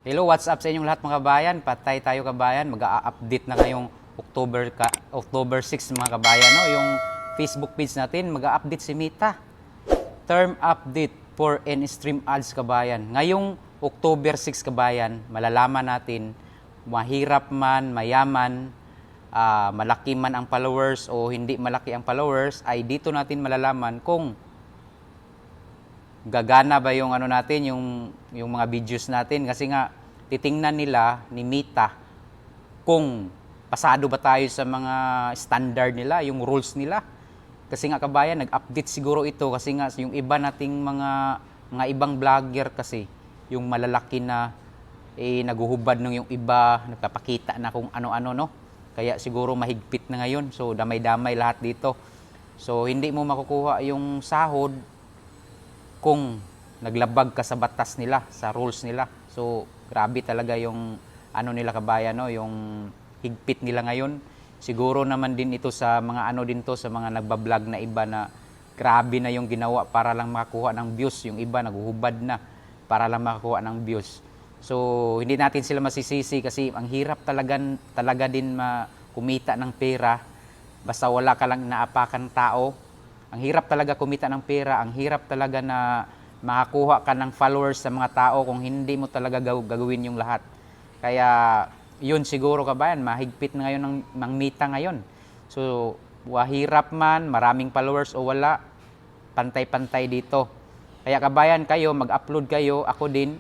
Hello, what's up sa inyong lahat mga kabayan? Patay tayo kabayan, mag-a-update na ngayong October 6 mga kabayan. No? Yung Facebook page natin, mag-a-update si Meta. Term update for in-stream ads kabayan. Ngayong October 6 kabayan, malalaman natin, mahirap man, mayaman, malaki man ang followers o hindi malaki ang followers, ay dito natin malalaman kung gagana ba yung ano natin, yung mga videos natin kasi nga titingnan nila ni Meta kung pasado ba tayo sa mga standard nila, yung rules nila. Kasi nga kabayan, nag-update siguro ito kasi nga yung iba nating mga ibang vlogger kasi yung malalaki na naguhubad ng yung iba, nagpapakita na kung ano-ano no. Kaya siguro mahigpit na ngayon. So damay-damay lahat dito. So hindi mo makukuha yung sahod kung naglabag ka sa batas nila, sa rules nila. So, grabe talaga yung ano nila kabayan, no? Yung higpit nila ngayon. Siguro naman din ito sa mga ano din to, sa mga nagbablog na iba na grabe na yung ginawa para lang makakuha ng views. Yung iba naguhubad na para lang makakuha ng views. So, hindi natin sila masisisi kasi ang hirap talaga din kumita ng pera basta wala ka lang inaapakan tao. Ang hirap talaga kumita ng pera, ang hirap talaga na makakuha ka ng followers sa mga tao kung hindi mo talaga gagawin yung lahat. Kaya yun siguro kabayan, mahigpit na ngayon ng Meta ngayon. So, wahirap man, maraming followers o wala, pantay-pantay dito. Kaya kabayan kayo, mag-upload kayo, ako din,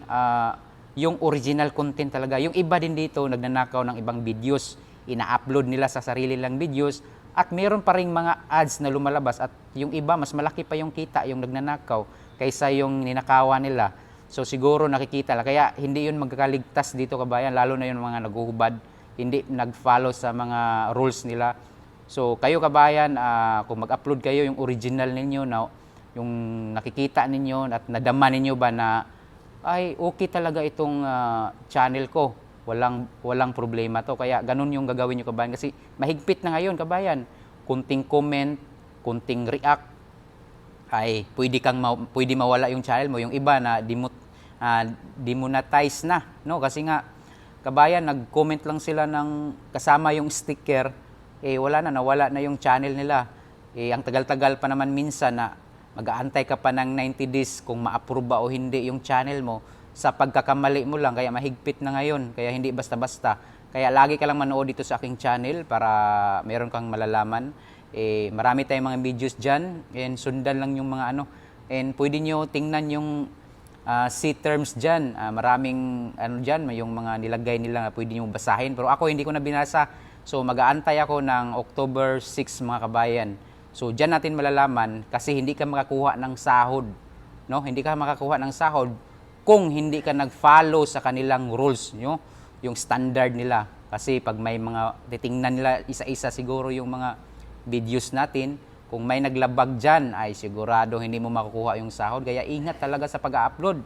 yung original content talaga. Yung iba din dito, nagnanakaw ng ibang videos, ina-upload nila sa sarili lang videos, at meron pa ring mga ads na lumalabas at yung iba mas malaki pa yung kita yung nagnanakaw kaysa yung ninakawan nila. So siguro nakikita lang. Kaya hindi yun magkakaligtas dito kabayan, lalo na yung mga naguhubad, hindi nag-follow sa mga rules nila. So kayo kabayan, kung mag-upload kayo yung original ninyo, yung nakikita ninyo at nadama ninyo ba na ay okay talaga itong channel ko. Walang problema to. Kaya ganun yung gagawin nyo kabayan. Kasi mahigpit na ngayon kabayan. Kunting comment, kunting react, ay pwede mawala yung channel mo. Yung iba na demonetize na. No? Kasi nga, kabayan, nag-comment lang sila ng kasama yung sticker, nawala na yung channel nila. Ang tagal-tagal pa naman minsan na mag-aantay ka pa ng 90 days kung ma-approve ba o hindi yung channel mo sa pagkakamali mo lang. Kaya mahigpit na ngayon, kaya hindi basta-basta. Kaya lagi ka lang manood dito sa aking channel para meron kang malalaman. Marami tayong mga videos dyan and sundan lang yung mga ano. And pwede nyo tingnan yung C terms dyan. Maraming ano dyan, yung mga nilagay nila na pwede nyo basahin. Pero ako hindi ko na binasa. So mag-aantay ako ng October 6 mga kabayan. So dyan natin malalaman kasi hindi ka makakuha ng sahod. No? Hindi ka makakuha ng sahod kung hindi ka nag-follow sa kanilang rules, yung standard nila. Kasi pag may mga titingnan nila isa-isa siguro yung mga videos natin, kung may naglabag dyan, ay sigurado hindi mo makukuha yung sahod. Kaya ingat talaga sa pag-upload.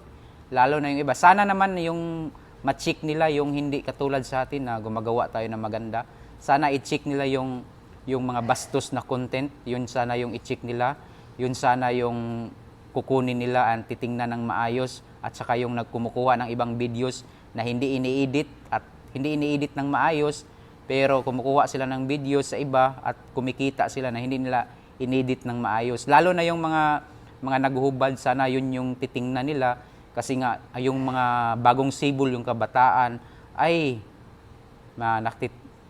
Lalo na yung iba. Sana naman yung ma-check nila yung hindi katulad sa atin na gumagawa tayo ng maganda. Sana i-check nila yung mga bastos na content. Yun sana yung i-check nila. Yun sana yung kukunin nila at titingnan ng maayos. At saka yung nagkumukuha ng ibang videos na hindi ini-edit ng maayos, pero kumukuha sila ng videos sa iba at kumikita sila na hindi nila inedit ng maayos. Lalo na yung mga naguhubad, sana yun yung titingnan nila kasi nga yung mga bagong sibol, yung kabataan ay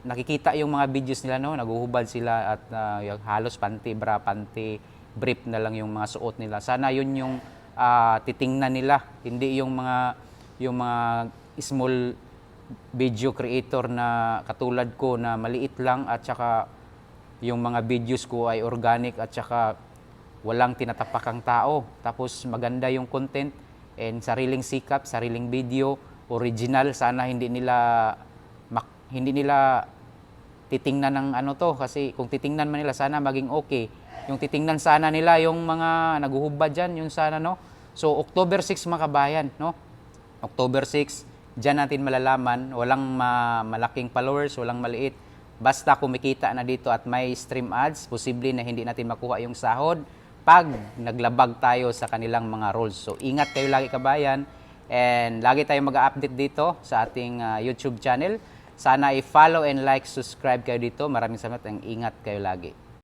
nakikita yung mga videos nila, no, naguhubad sila at halos panty bra, panty brief na lang yung mga suot nila. Sana yun yung titingnan nila, hindi yung mga small video creator na katulad ko na maliit lang at saka yung mga videos ko ay organic at saka walang tinatapakang tao. Tapos maganda yung content and sariling sikap, sariling video, original. Sana hindi nila titingnan ng ano to kasi kung titingnan man nila sana maging okay. Yung titingnan sana nila yung mga naguhubad dyan, yung sana, no? So, October 6 mga kabayan, no? October 6, dyan natin malalaman, walang malaking followers, walang maliit. Basta kumikita na dito at may stream ads, posible na hindi natin makuha yung sahod pag naglabag tayo sa kanilang mga rules. So, ingat kayo lagi kabayan. And lagi tayong mag-update dito sa ating YouTube channel. Sana i-follow and like, subscribe kayo dito. Maraming salamat, ang ingat kayo lagi.